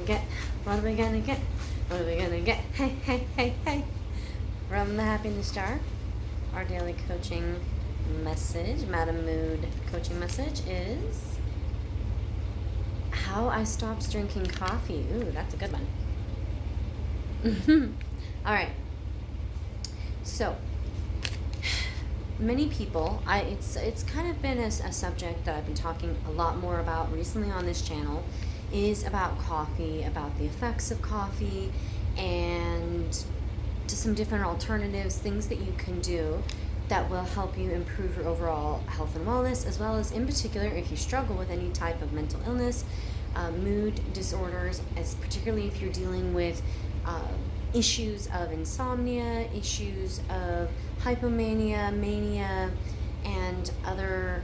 get? What are we gonna get? What are we gonna get? Hey, hey, hey, hey. From the Happiness Jar, our daily coaching message, Madam Mood coaching message is how I stopped drinking coffee. Ooh, that's a good one. All right. So, many people, it's kind of been a subject that I've been talking a lot more about recently on this channel, is about coffee, about the effects of coffee, and to some different alternatives, things that you can do that will help you improve your overall health and wellness, as well as in particular if you struggle with any type of mental illness, mood disorders, as particularly if you're dealing with issues of insomnia, issues of hypomania, mania, and other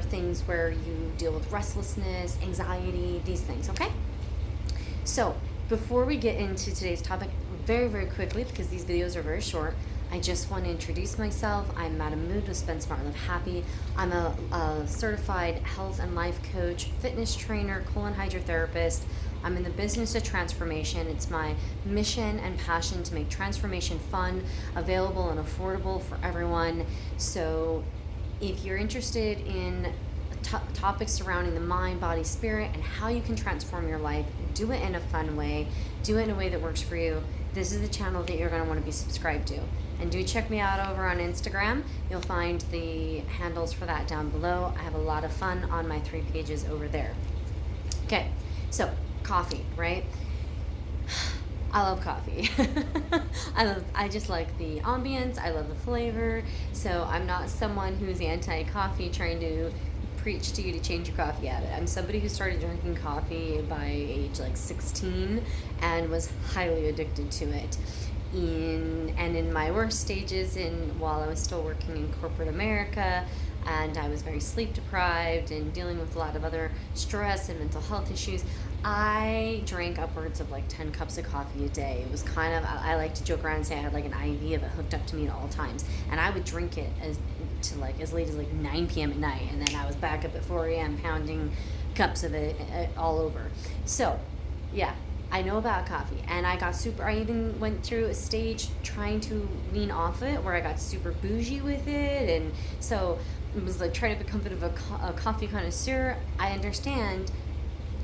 things where you deal with restlessness, anxiety, these things, okay? So before we get into today's topic, very, very quickly, because these videos are very short, I just want to introduce myself. I'm Madam Mood with Spend Smart Live Happy. I'm a certified health and life coach, fitness trainer, colon hydrotherapist. I'm in the business of transformation. It's my mission and passion to make transformation fun, available, and affordable for everyone. So if you're interested in topics surrounding the mind, body, spirit, and how you can transform your life, do it in a fun way, do it in a way that works for you, this is the channel that you're going to want to be subscribed to. And do check me out over on Instagram. You'll find the handles for that down below. I have a lot of fun on my 3 pages over there. Okay, so coffee, right? I love coffee. I just like the ambience. I love the flavor. So I'm not someone who's anti-coffee trying to preach to you to change your coffee habit. I'm somebody who started drinking coffee by age like 16 and was highly addicted to it. In my worst stages, while I was still working in corporate America, and I was very sleep deprived and dealing with a lot of other stress and mental health issues, I drank upwards of like 10 cups of coffee a day. It was kind of, I like to joke around and say I had like an IV of it hooked up to me at all times. And I would drink it as late as like 9 p.m. at night. And then I was back up at 4 a.m. pounding cups of it all over. So, yeah, I know about coffee. And I even went through a stage trying to wean off it where I got super bougie with it. And so it was like trying to become a bit of a coffee connoisseur. I understand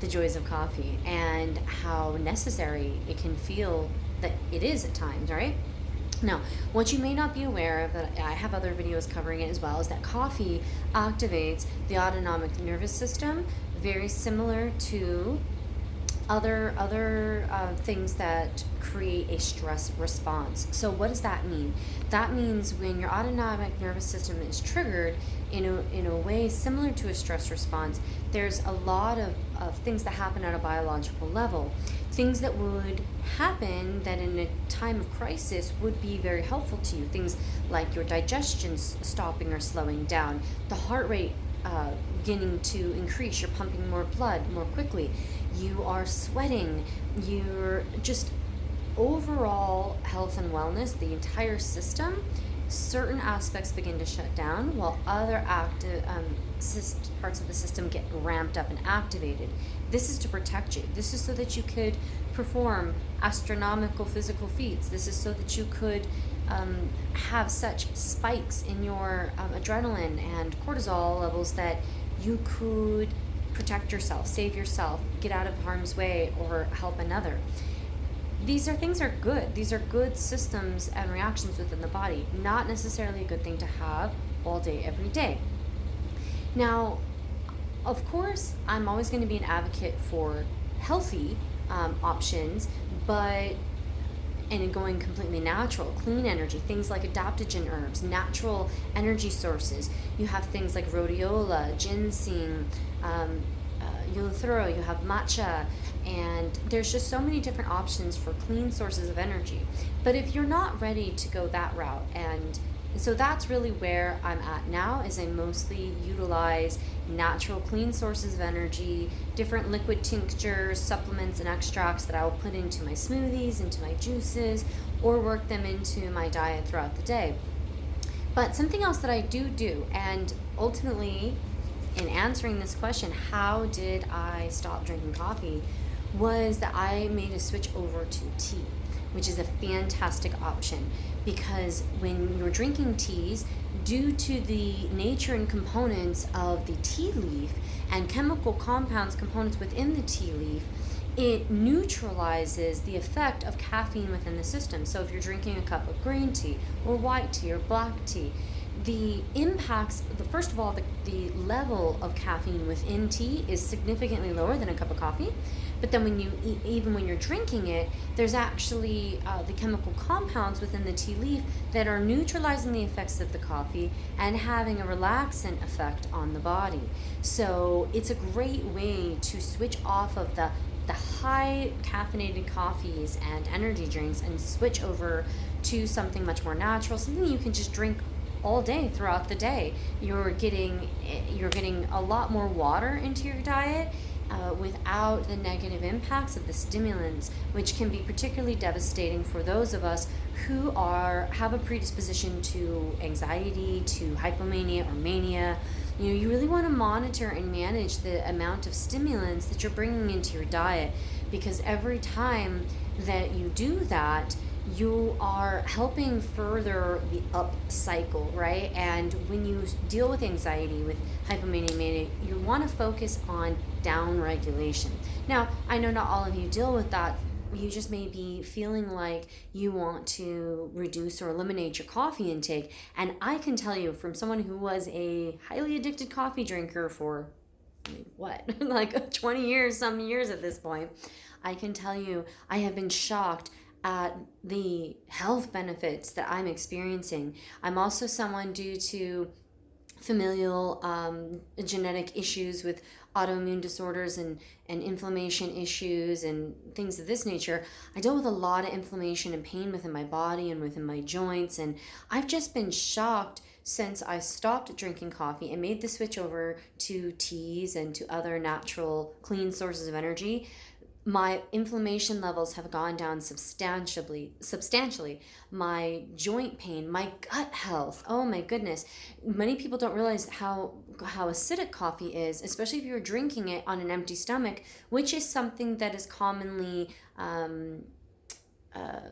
the joys of coffee and how necessary it can feel that it is at times, right? Now, what you may not be aware of, that I have other videos covering it as well, is that coffee activates the autonomic nervous system, very similar to other things that create a stress response. So what does that mean? That means when your autonomic nervous system is triggered in a way similar to a stress response, there's a lot of things that happen at a biological level. Things that would happen that in a time of crisis would be very helpful to you. Things like your digestion stopping or slowing down, the heart rate beginning to increase, you're pumping more blood more quickly, you are sweating, you're just overall health and wellness, the entire system, certain aspects begin to shut down while other active parts of the system get ramped up and activated. This is to protect you. This is so that you could perform astronomical physical feats. This is so that you could have such spikes in your adrenaline and cortisol levels that you could protect yourself, save yourself, get out of harm's way, or help another. These things are good. These are good systems and reactions within the body, not necessarily a good thing to have all day, every day. Now, of course, I'm always going to be an advocate for healthy options, and going completely natural, clean energy, things like adaptogen herbs, natural energy sources. You have things like rhodiola, ginseng, eleuthero, you have matcha, and there's just so many different options for clean sources of energy. But if you're not ready to go that route, and so that's really where I'm at now, is I mostly utilize natural clean sources of energy, different liquid tinctures, supplements, and extracts that I will put into my smoothies, into my juices, or work them into my diet throughout the day. But something else that I do, and ultimately in answering this question, how did I stop drinking coffee, was that I made a switch over to tea, which is a fantastic option because when you're drinking teas, due to the nature and components of the tea leaf and chemical compounds, components within the tea leaf, it neutralizes the effect of caffeine within the system. So if you're drinking a cup of green tea or white tea or black tea, the impacts, first of all, the level of caffeine within tea is significantly lower than a cup of coffee. But then when you even when you're drinking it, there's actually the chemical compounds within the tea leaf that are neutralizing the effects of the coffee and having a relaxant effect on the body. So it's a great way to switch off of the high caffeinated coffees and energy drinks and switch over to something much more natural, something you can just drink all day throughout the day. You're getting a lot more water into your diet without the negative impacts of the stimulants, which can be particularly devastating for those of us who have a predisposition to anxiety, to hypomania or mania. You really want to monitor and manage the amount of stimulants that you're bringing into your diet, because every time that you do that, you are helping further the up cycle, right? And when you deal with anxiety, with hypomania, mania, you want to focus on down regulation. Now, I know not all of you deal with that. You just may be feeling like you want to reduce or eliminate your coffee intake. And I can tell you, from someone who was a highly addicted coffee drinker for like 20 years, some years at this point, I can tell you I have been shocked at the health benefits that I'm experiencing. I'm also someone, due to familial genetic issues with autoimmune disorders and inflammation issues and things of this nature, I deal with a lot of inflammation and pain within my body and within my joints. And I've just been shocked since I stopped drinking coffee and made the switch over to teas and to other natural, clean sources of energy. My inflammation levels have gone down substantially. My joint pain, my gut health, oh my goodness. Many people don't realize how acidic coffee is, especially if you're drinking it on an empty stomach, which is something that is commonly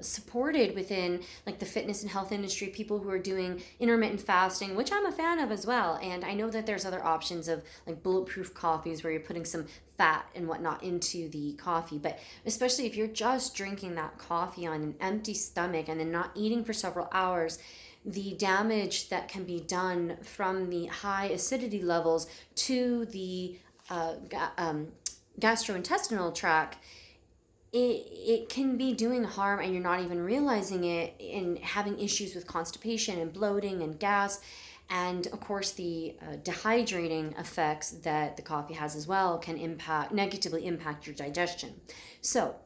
supported within like the fitness and health industry, people who are doing intermittent fasting, which I'm a fan of as well. And I know that there's other options of like bulletproof coffees where you're putting some fat and whatnot into the coffee. But especially if you're just drinking that coffee on an empty stomach and then not eating for several hours, the damage that can be done from the high acidity levels to the gastrointestinal tract, it can be doing harm and you're not even realizing it, and having issues with constipation and bloating and gas. And of course, the dehydrating effects that the coffee has as well can negatively impact your digestion. So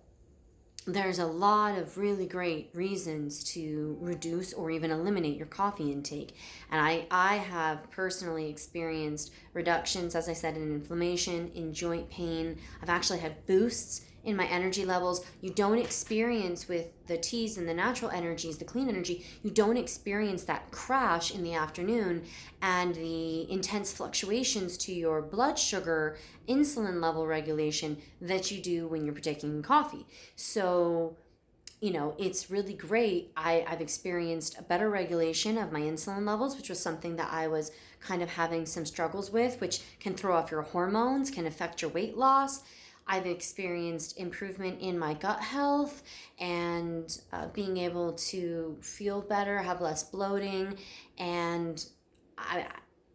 there's a lot of really great reasons to reduce or even eliminate your coffee intake. And I have personally experienced reductions, as I said, in inflammation, in joint pain. I've actually had boosts in my energy levels. You don't experience with the teas and the natural energies, the clean energy, you don't experience that crash in the afternoon and the intense fluctuations to your blood sugar, insulin level regulation that you do when you're partaking in coffee. So, it's really great. I've experienced a better regulation of my insulin levels, which was something that I was kind of having some struggles with, which can throw off your hormones, can affect your weight loss. I've experienced improvement in my gut health and being able to feel better, have less bloating, and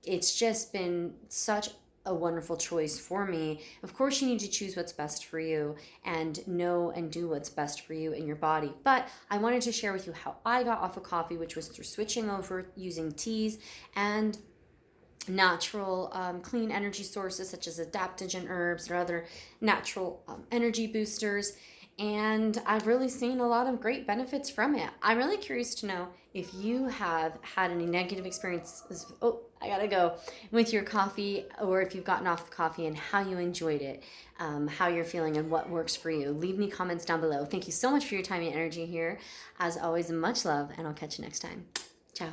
it's just been such a wonderful choice for me. Of course, you need to choose what's best for you and know and do what's best for you in your body. But I wanted to share with you how I got off of coffee, which was through switching over using teas and natural clean energy sources such as adaptogen herbs or other natural energy boosters. And I've really seen a lot of great benefits from it. I'm really curious to know if you have had any negative experiences, with your coffee, or if you've gotten off the coffee and how you enjoyed it, how you're feeling and what works for you. Leave me comments down below. Thank you so much for your time and energy here. As always, much love, and I'll catch you next time. Ciao.